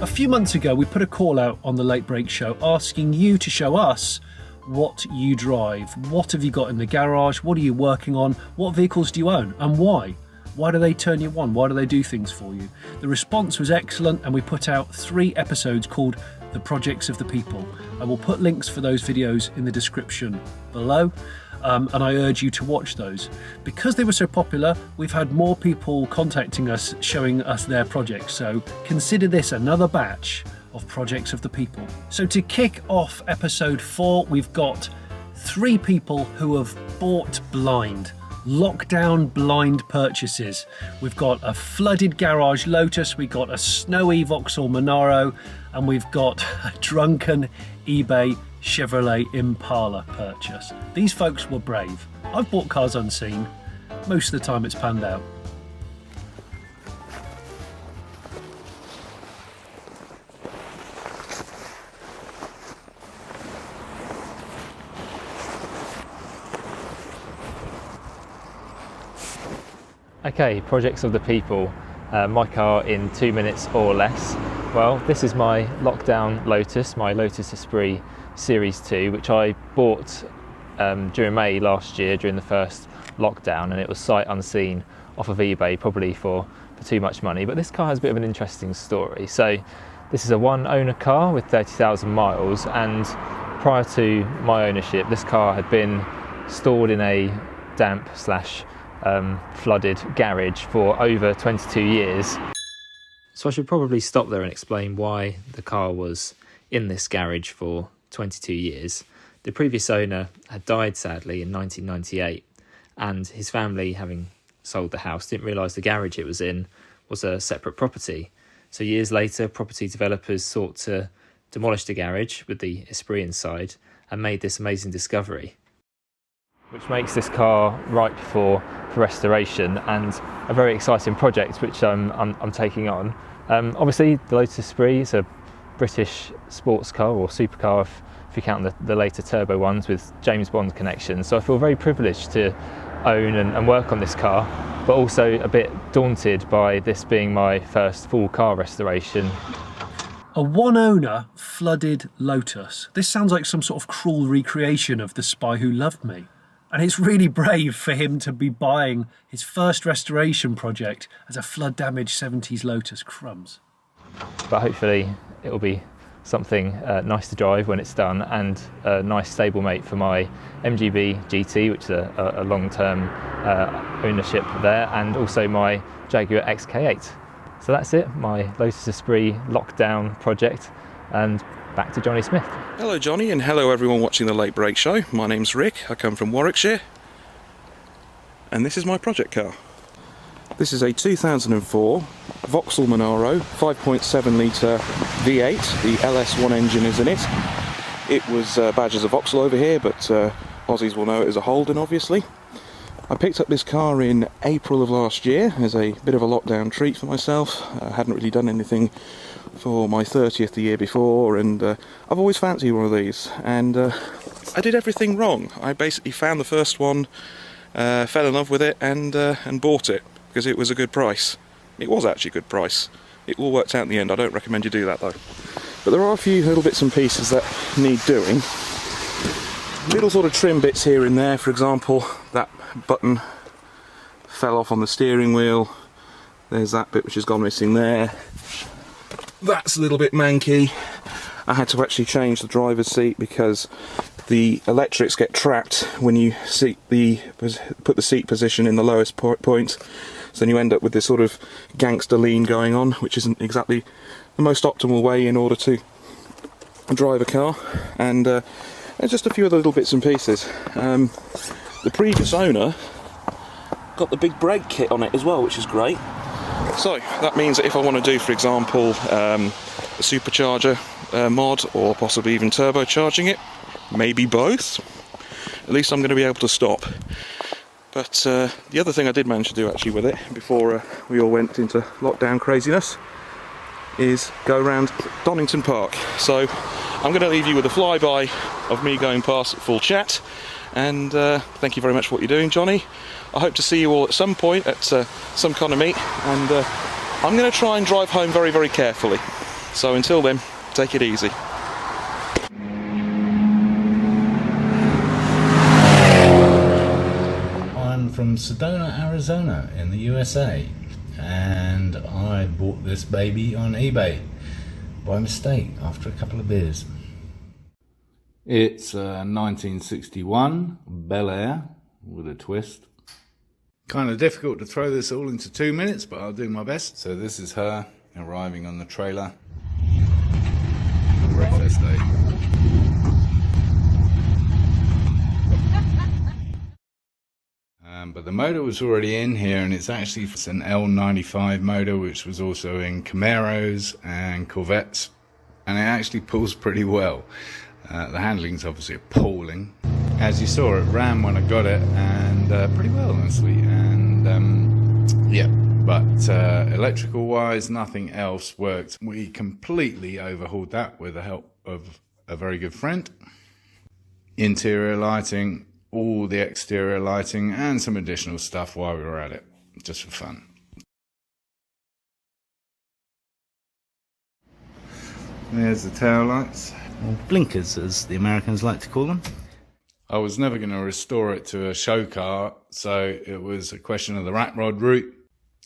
A few months ago, we put a call out on the Late Break Show asking you to show us what you drive. What have you got in the garage? What are you working on? What vehicles do you own and why? Why do they turn you on? Why do they do things for you? The response was excellent, and we put out 3 episodes called The Projects of the People. I will put links for those videos in the description below, and I urge you to watch those. Because they were so popular, we've had more people contacting us, showing us their projects, so consider this another batch of Projects of the People. So to kick off episode 4, we've got 3 people who have bought blind. Lockdown blind purchases. We've got a flooded garage Lotus, we've got a snowy Vauxhall Monaro, and we've got a drunken eBay Chevrolet Impala purchase. These folks were brave. I've bought cars unseen. Most of the time it's panned out. Okay, Projects of the People. My car in 2 minutes or less. Well, this is my lockdown Lotus, my Lotus Esprit Series 2, which I bought during May last year during the first lockdown, and it was sight unseen off of eBay, probably for too much money. But this car has a bit of an interesting story. So this is a one owner car with 30,000 miles, and prior to my ownership, this car had been stored in a damp / flooded garage for over 22 years. So I should probably stop there and explain why the car was in this garage for 22 years. The previous owner had died sadly in 1998, and his family, having sold the house, didn't realise the garage it was in was a separate property. So years later, property developers sought to demolish the garage with the Esprit inside and made this amazing discovery, which makes this car ripe for restoration and a very exciting project which I'm taking on. Obviously the Lotus Esprit is a British sports car, or supercar if you count the later turbo ones with James Bond connections, so I feel very privileged to own and work on this car, but also a bit daunted by this being my first full car restoration. A one owner flooded Lotus. This sounds like some sort of cruel recreation of The Spy Who Loved Me. And it's really brave for him to be buying his first restoration project as a flood-damaged 70s Lotus. Crumbs. But hopefully it will be something nice to drive when it's done, and a nice stablemate for my MGB GT, which is a long-term ownership there, and also my Jaguar XK8. So that's it, my Lotus Esprit lockdown project, and back to Jonny Smith. Hello Jonny, and hello everyone watching the Late Break Show. My name's Rick, I come from Warwickshire, and this is my project car. This is a 2004 Vauxhall Monaro 5.7 litre V8. The LS1 engine is in it. It was badged as a Vauxhall over here, but Aussies will know it as a Holden, obviously. I picked up this car in April of last year as a bit of a lockdown treat for myself. I hadn't really done anything for my 30th the year before, and I've always fancied one of these, and I did everything wrong. I basically found the first one, fell in love with it, and bought it because it was a good price. It was actually a good price. It all worked out in the end. I don't recommend you do that though. But there are a few little bits and pieces that need doing. Little sort of trim bits here and there. For example, that button fell off on the steering wheel. There's that bit which has gone missing there. That's a little bit manky. I had to actually change the driver's seat because the electrics get trapped when you put the seat position in the lowest point. So then you end up with this sort of gangster lean going on, which isn't exactly the most optimal way in order to drive a car. And just a few other little bits and pieces. The previous owner got the big brake kit on it as well, which is great. So that means that if I want to do, for example, a supercharger mod, or possibly even turbocharging it, maybe both, at least I'm going to be able to stop. But the other thing I did manage to do actually with it, before we all went into lockdown craziness, is go around Donington Park. So I'm going to leave you with a flyby of me going past at full chat, and thank you very much for what you're doing, Jonny. I hope to see you all at some point at some kind of meet, and I'm going to try and drive home very, very carefully. So until then, take it easy. I'm from Sedona, Arizona in the USA, and I bought this baby on eBay by mistake after a couple of beers. It's a 1961 Belair with a twist. Kind of difficult to throw this all into 2 minutes, but I'll do my best. So this is her arriving on the trailer. Breakfast day. But the motor was already in here, and it's actually an L95 motor, which was also in Camaros and Corvettes, and it actually pulls pretty well. The handling's obviously appalling. As you saw, it ran when I got it, and pretty well, honestly. And yeah, but electrical wise, nothing else worked. We completely overhauled that with the help of a very good friend. Interior lighting, all the exterior lighting, and some additional stuff while we were at it, just for fun. There's the tail lights, or blinkers as the Americans like to call them. I was never going to restore it to a show car, so it was a question of the rat rod route.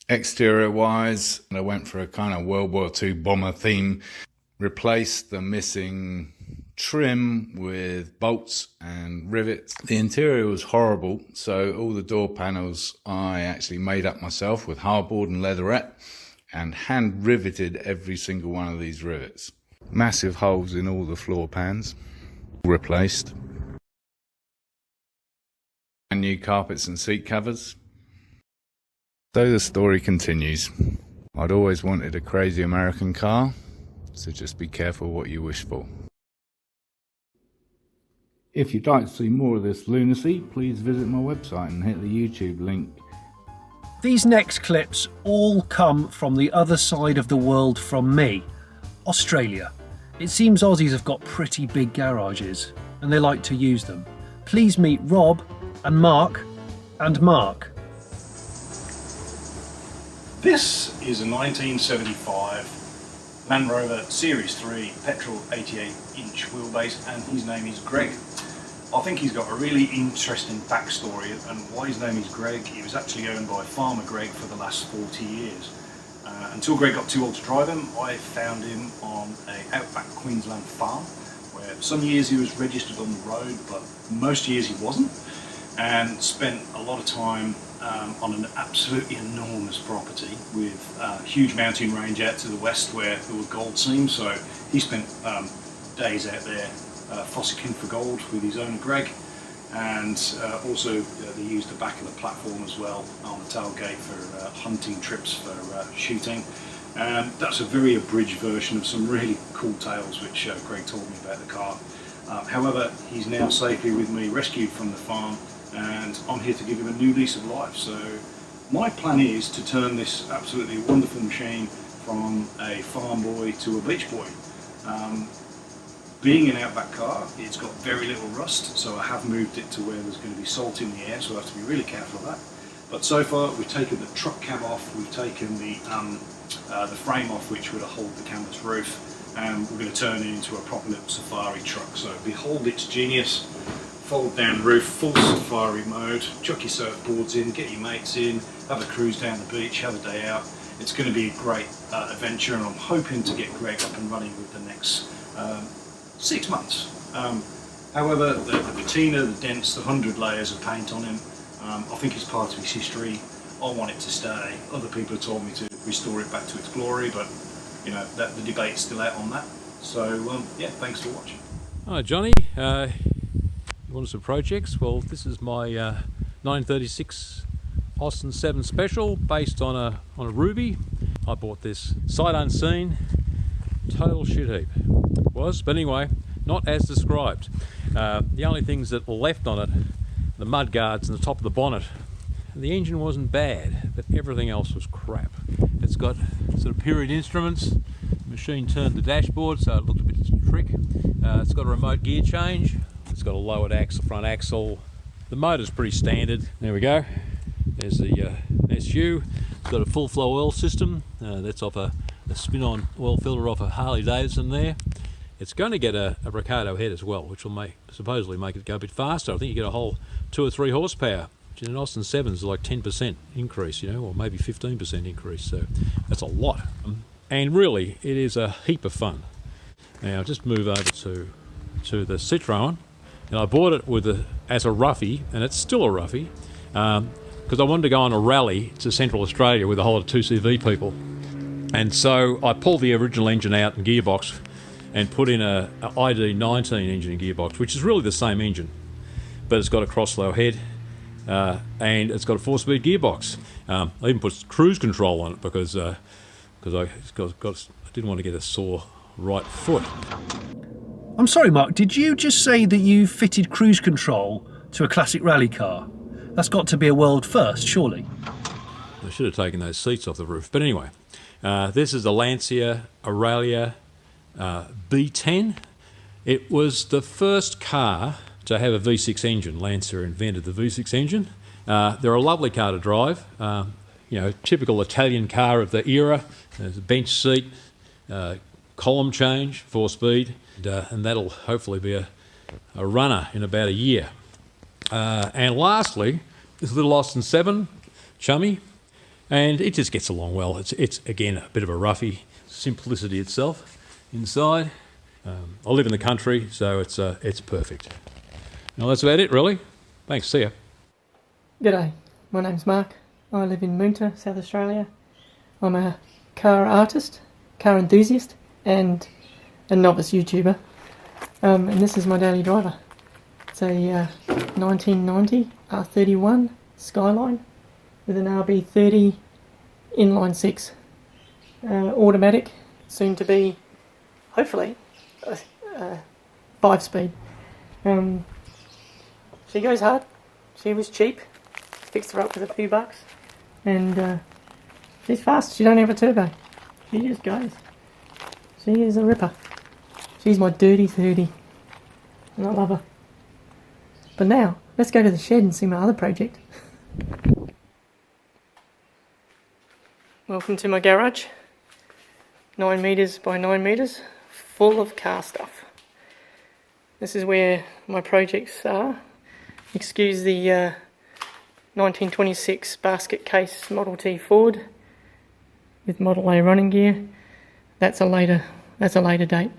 Exterior wise, I went for a kind of World War II bomber theme. Replaced the missing trim with bolts and rivets. The interior was horrible, so all the door panels I actually made up myself with hardboard and leatherette, and hand riveted every single one of these rivets. Massive holes in all the floor pans, replaced. And new carpets and seat covers. So the story continues. I'd always wanted a crazy American car, so just be careful what you wish for. If you'd like to see more of this lunacy, please visit my website and hit the YouTube link. These next clips all come from the other side of the world from me, Australia. It seems Aussies have got pretty big garages, and they like to use them. Please meet Rob and Mark and Mark. This is a 1975 Land Rover Series 3 petrol 88-inch wheelbase, and his name is Greg. I think he's got a really interesting backstory, and why his name is Greg. He was actually owned by Farmer Greg for the last 40 years. Until Greg got too old to drive him, I found him on an outback Queensland farm, where some years he was registered on the road, but most years he wasn't, and spent a lot of time on an absolutely enormous property with a huge mountain range out to the west where there were gold seams. So he spent days out there fossicking for gold with his owner Greg, and also they used the back of the platform as well on the tailgate for hunting trips for shooting. That's a very abridged version of some really cool tales which Greg told me about the car. However, he's now safely with me, rescued from the farm, and I'm here to give him a new lease of life. So my plan is to turn this absolutely wonderful machine from a farm boy to a beach boy. Being an outback car, it's got very little rust, so I have moved it to where there's going to be salt in the air, so I have to be really careful of that. But so far we've taken the truck cab off, we've taken the frame off which would hold the canvas roof, and we're going to turn it into a proper little safari truck. So behold its genius. Fold down roof, full safari mode, chuck your surfboards in, get your mates in, have a cruise down the beach, have a day out. It's going to be a great adventure, and I'm hoping to get Greg up and running with the next 6 months. However, the patina, the dents, the 100 layers of paint on him, I think it's part of his history. I want it to stay. Other people have told me to restore it back to its glory, but you know, the debate's still out on that. So yeah, thanks for watching. Hi Johnny, you wanted some projects? Well, this is my 1936 Austin 7 Special based on a Ruby. I bought this sight unseen, total shit heap was, but anyway, not as described. The only things that were left on it, the mud guards and the top of the bonnet. The engine wasn't bad, but everything else was crap. It's got sort of period instruments. The machine turned the dashboard, so it looked a bit trick. It's got a remote gear change. It's got a lowered axle, front axle. The motor's pretty standard. There we go. There's the SU. It's got a full flow oil system. That's off a spin-on oil filter off a Harley Davidson there. It's going to get a Ricardo head as well, which will supposedly make it go a bit faster. I think you get a whole 2 or 3 horsepower, which in an Austin 7 is like 10% increase, you know, or maybe 15% increase. So that's a lot. And really, it is a heap of fun. Now, just move over to the Citroen. And I bought it as a roughie, and it's still a roughie, because I wanted to go on a rally to Central Australia with a whole lot of 2CV people. And so I pulled the original engine out and gearbox and put in a ID19 engine and gearbox, which is really the same engine, but it's got a cross-flow head and it's got a 4-speed gearbox. I even put cruise control on it because I didn't want to get a sore right foot. I'm sorry, Mark, did you just say that you fitted cruise control to a classic rally car? That's got to be a world first, surely. I should have taken those seats off the roof. But anyway, this is the Lancia Aurelia B10. It was the first car to have a V6 engine. Lancia invented the V6 engine. They're a lovely car to drive. You know, typical Italian car of the era. There's a bench seat, column change, 4-speed, and that'll hopefully be a runner in about a year. And lastly, this little Austin 7, Chummy, and it just gets along well. It's again a bit of a roughie, simplicity itself inside. I live in the country, so it's perfect. Now that's about it, really. Thanks. See ya. G'day, my name's Mark. I live in Moonta, South Australia. I'm a car artist, car enthusiast, and a novice YouTuber. And this is my daily driver. It's a 1990 R31 Skyline with an RB30 inline 6. Automatic, soon to be, hopefully, 5-speed. She goes hard. She was cheap. Fixed her up with a few bucks. And she's fast. She don't have a turbo. She just goes. She is a ripper. She's my dirty 30. And I love her. But now, let's go to the shed and see my other project. Welcome to my garage. 9 metres by 9 metres, full of car stuff. This is where my projects are. Excuse the 1926 basket case Model T Ford with Model A running gear. That's a later date.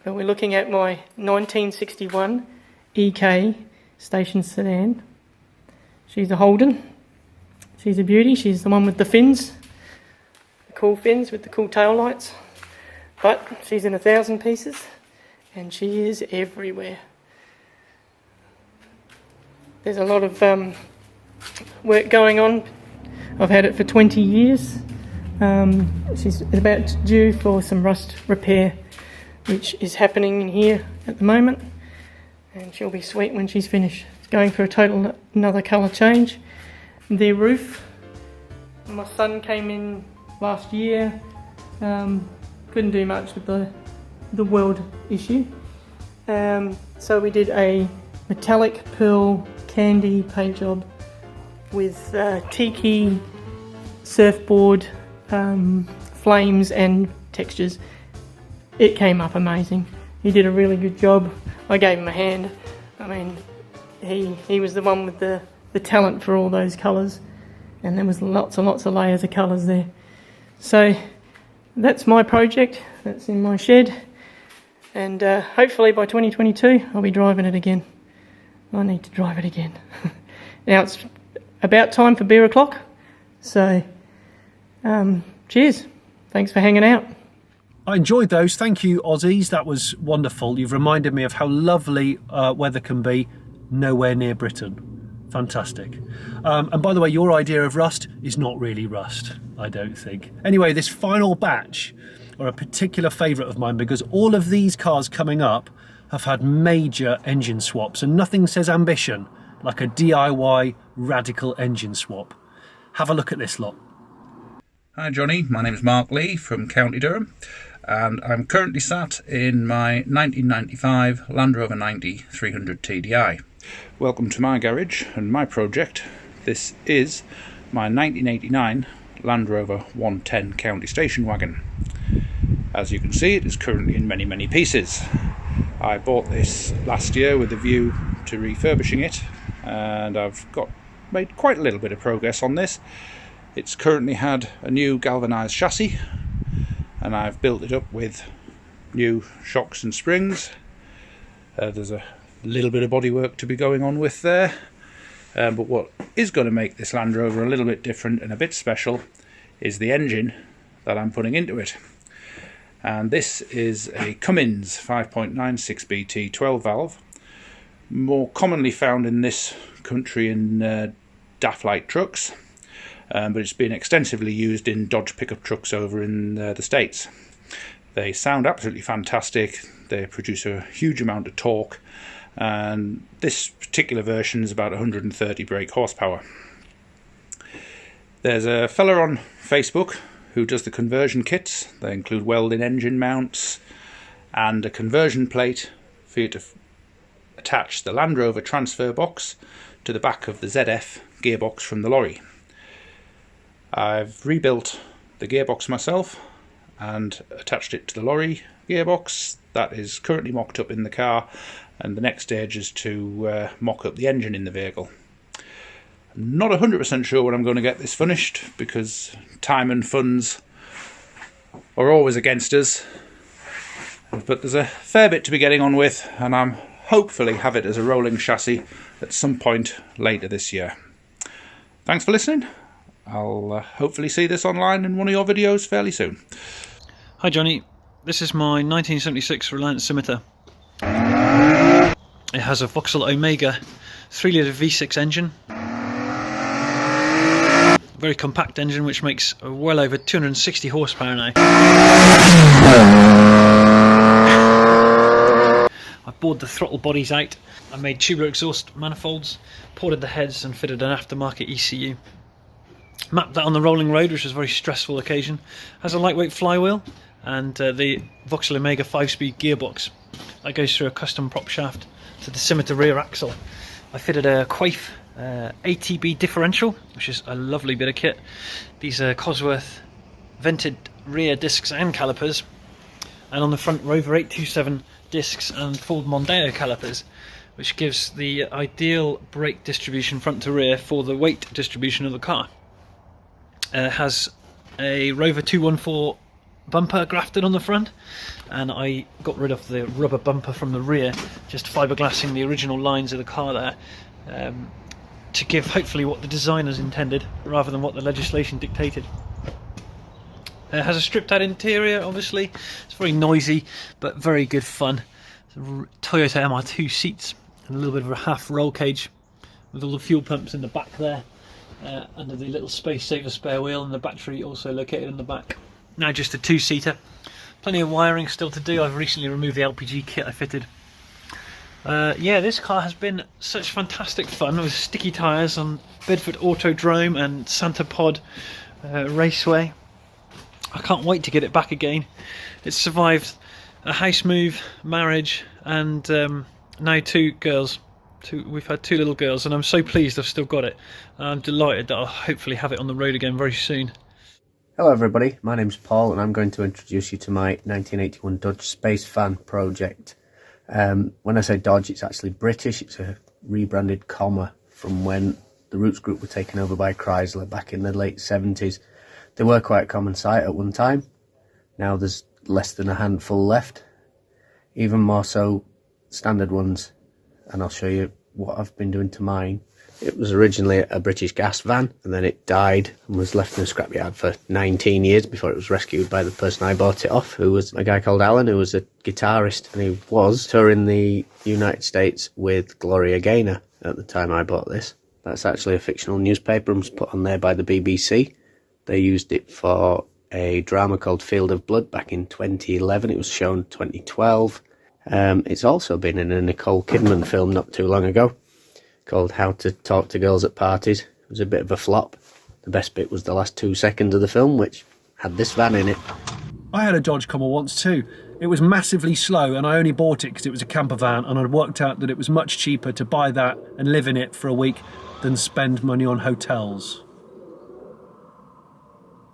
But we're looking at my 1961 EK station sedan. She's a Holden. She's a beauty. She's the one with the fins, the cool fins with the cool tail lights. But she's in 1,000 pieces, and she is everywhere. There's a lot of work going on. I've had it for 20 years. She's about due for some rust repair, which is happening in here at the moment, and she'll be sweet when she's finished. It's going for another colour change. The roof, my son came in last year, couldn't do much with the weld issue, so we did a metallic pearl candy paint job with tiki surfboard flames and textures. It came up amazing. He did a really good job. I gave him a hand. I mean, he was the one with the talent for all those colours, and there was lots and lots of layers of colours there. So that's my project. That's in my shed, and hopefully by 2022 I'll be driving it again. I need to drive it again. Now it's about time for beer o'clock, so cheers. Thanks for hanging out. I enjoyed those. Thank you, Aussies. That was wonderful. You've reminded me of how lovely weather can be nowhere near Britain. Fantastic. And by the way, your idea of rust is not really rust, I don't think. Anyway, this final batch are a particular favourite of mine because all of these cars coming up have had major engine swaps, and nothing says ambition like a DIY radical engine swap. Have a look at this lot. Hi Johnny, my name is Mark Lee from County Durham, and I'm currently sat in my 1995 Land Rover 90 300 TDI. Welcome to my garage and my project. This is my 1989 Land Rover 110 County Station wagon. As you can see, it is currently in many pieces. I bought this last year with a view to refurbishing it, and I've made quite a little bit of progress on this. It's currently had a new galvanised chassis, and I've built it up with new shocks and springs. There's a little bit of bodywork to be going on with there, but what is going to make this Land Rover a little bit different and a bit special is the engine that I'm putting into it. And this is a Cummins 5.96 BT 12 valve, more commonly found in this country in DAF light trucks, but it's been extensively used in Dodge pickup trucks over in the States. They sound absolutely fantastic, they produce a huge amount of torque, and this particular version is about 130 brake horsepower. There's a fella on Facebook who does the conversion kits. They include welding engine mounts and a conversion plate for you to attach the Land Rover transfer box to the back of the ZF gearbox from the lorry. I've rebuilt the gearbox myself and attached it to the lorry gearbox. That is currently mocked up in the car, and the next stage is to mock up the engine in the vehicle. I'm not 100% sure when I'm going to get this finished, because time and funds are always against us, but there's a fair bit to be getting on with, and I'm hopefully have it as a rolling chassis at some point later this year. Thanks for listening. I'll hopefully see this online in one of your videos fairly soon. Hi Johnny, this is my 1976 Reliant Scimitar. It has a Vauxhall Omega 3-litre V6 engine. Very compact engine which makes well over 260 horsepower now. I bored the throttle bodies out, I made tubular exhaust manifolds, ported the heads and fitted an aftermarket ECU. Mapped that on the rolling road, which was a very stressful occasion. Has a lightweight flywheel and the Vauxhall Omega 5-speed gearbox. That goes through a custom prop shaft to the Scimitar rear axle. I fitted a Quaife ATB differential, which is a lovely bit of kit. These are Cosworth vented rear discs and calipers, and on the front Rover 827 discs and Ford Mondeo calipers, which gives the ideal brake distribution front to rear for the weight distribution of the car. Has a Rover 214 bumper grafted on the front, and I got rid of the rubber bumper from the rear, just fiberglassing the original lines of the car there, to give hopefully what the designers intended rather than what the legislation dictated. It has a stripped out interior, obviously. It's very noisy but very good fun. Toyota MR2 seats and a little bit of a half roll cage with all the fuel pumps in the back there, under the little space saver spare wheel, and the battery also located in the back. Now just a two-seater. Plenty of wiring still to do. I've recently removed the LPG kit I fitted. Yeah, this car has been such fantastic fun with sticky tyres on Bedford Autodrome and Santa Pod Raceway. I can't wait to get it back again. It's survived a house move, marriage, and now two girls. We've had two little girls, and I'm so pleased I've still got it. I'm delighted that I'll hopefully have it on the road again very soon. Hello everybody, my name's Paul and I'm going to introduce you to my 1981 Dodge Space Van project. When I say Dodge, it's actually British. It's a rebranded Commer from when the Roots Group were taken over by Chrysler back in the late 70s. They were quite a common sight at one time. Now there's less than a handful left, even more so standard ones, and I'll show you what I've been doing to mine. It was originally a British gas van, and then it died and was left in a scrapyard for 19 years before it was rescued by the person I bought it off, who was a guy called Alan, who was a guitarist, and he was touring the United States with Gloria Gaynor at the time I bought this. That's actually a fictional newspaper and was put on there by the BBC. They used it for a drama called Field of Blood back in 2011. It was shown 2012. It's also been in a Nicole Kidman film not too long ago called How to Talk to Girls at Parties. It was a bit of a flop. The best bit was the last 2 seconds of the film, which had this van in it. I had a Dodge Commer once too. It was massively slow, and I only bought it because it was a camper van, and I'd worked out that it was much cheaper to buy that and live in it for a week than spend money on hotels.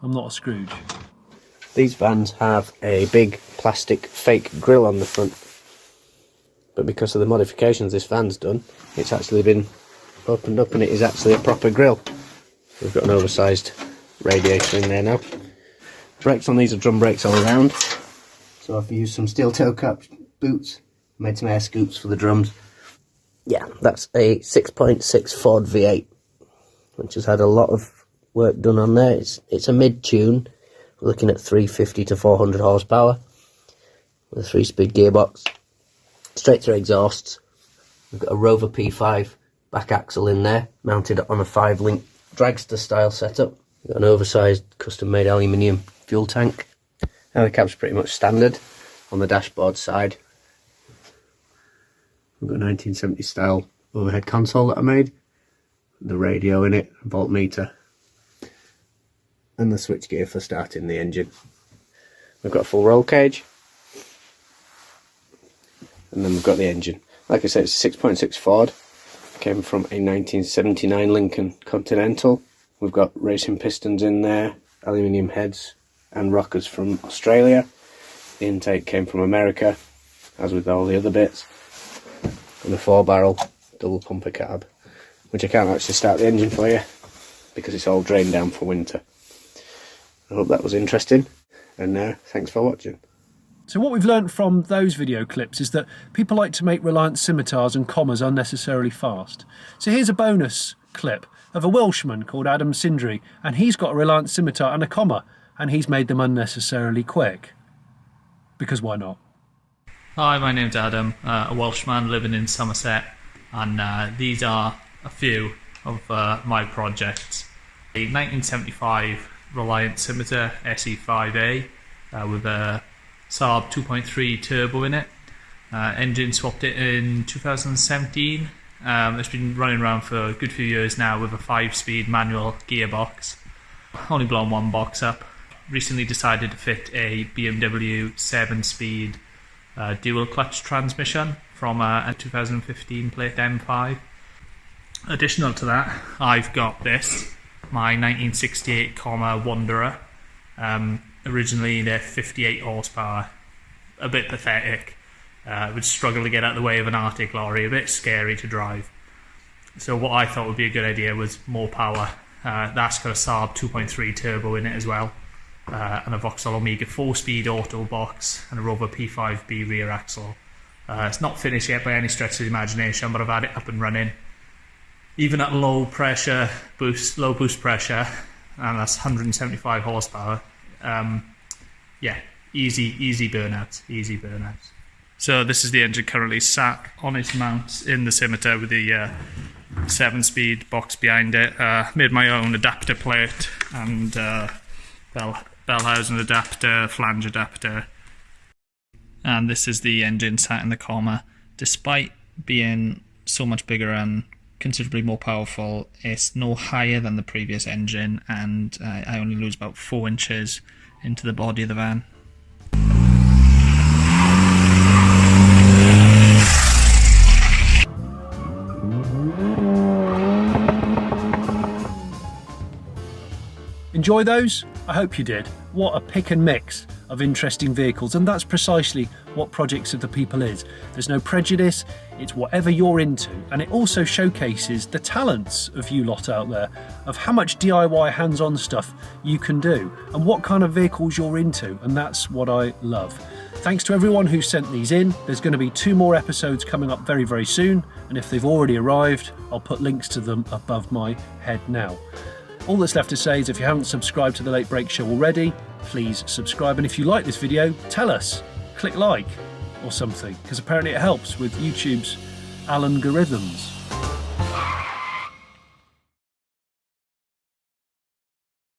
I'm not a Scrooge. These vans have a big plastic fake grille on the front, but because of the modifications this van's done, it's actually been opened up and it is actually a proper grille. We've got an oversized radiator in there now. Brakes on these are drum brakes all around, so I've used some steel toe cap boots, made some air scoops for the drums. Yeah, that's a 6.6 Ford V8, which has had a lot of work done on there. It's a mid-tune. We're looking at 350 to 400 horsepower with a 3-speed gearbox, straight through exhausts. We've got a Rover P5 back axle in there, mounted on a 5-link dragster style setup. We've got an oversized custom made aluminium fuel tank. Now the cab's pretty much standard. On the dashboard side, we've got a 1970 style overhead console that I made, the radio in it, a voltmeter, and the switchgear for starting the engine. We've got a full roll cage, and then we've got the engine. Like I said, it's a 6.6 Ford, came from a 1979 Lincoln Continental. We've got racing pistons in there, aluminium heads and rockers from Australia. The intake came from America, as with all the other bits, and a 4-barrel double pumper carb, which I can't actually start the engine for you because it's all drained down for winter. I hope that was interesting, and thanks for watching. So what we've learnt from those video clips is that people like to make Reliant Scimitars and Commers unnecessarily fast. So here's a bonus clip of a Welshman called Adam Sindri, and he's got a Reliant Scimitar and a Commer, and he's made them unnecessarily quick. Because why not? Hi, my name's Adam, a Welshman living in Somerset, and these are a few of my projects. A 1975 Reliant Scimitar SE5A with a Saab 2.3 turbo in it. Engine swapped it in 2017. It's been running around for a good few years now with a 5-speed manual gearbox. Only blown one box up. Recently decided to fit a BMW 7-speed dual clutch transmission from a 2015 plate M5. Additional to that, I've got this, my 1968 Commer Wanderer. Originally they're 58 horsepower, a bit pathetic. Would struggle to get out of the way of an Arctic lorry, a bit scary to drive. So what I thought would be a good idea was more power. That's got a Saab 2.3 turbo in it as well. And a Vauxhall Omega 4-speed auto box and a Rover P5B rear axle. It's not finished yet by any stretch of the imagination, but I've had it up and running. Even at low boost pressure, and that's 175 horsepower. Yeah, easy burnouts. So this is the engine currently sat on its mount in the Scimitar with the 7-speed box behind it. Made my own adapter plate and bell housing adapter, flange adapter. And this is the engine sat in the Commer. Despite being so much bigger and considerably more powerful, it's no higher than the previous engine, and I only lose about 4 inches into the body of the van. Enjoy those? I hope you did. What a pick and mix of interesting vehicles, and that's precisely what Projects of the People is. There's no prejudice, it's whatever you're into, and it also showcases the talents of you lot out there, of how much DIY hands-on stuff you can do, and what kind of vehicles you're into, and that's what I love. Thanks to everyone who sent these in. There's going to be 2 more episodes coming up very, very soon, and if they've already arrived, I'll put links to them above my head now. All that's left to say is if you haven't subscribed to The Late Break Show already, please subscribe, and if you like this video, tell us. Click like or something, because apparently it helps with YouTube's algorithms.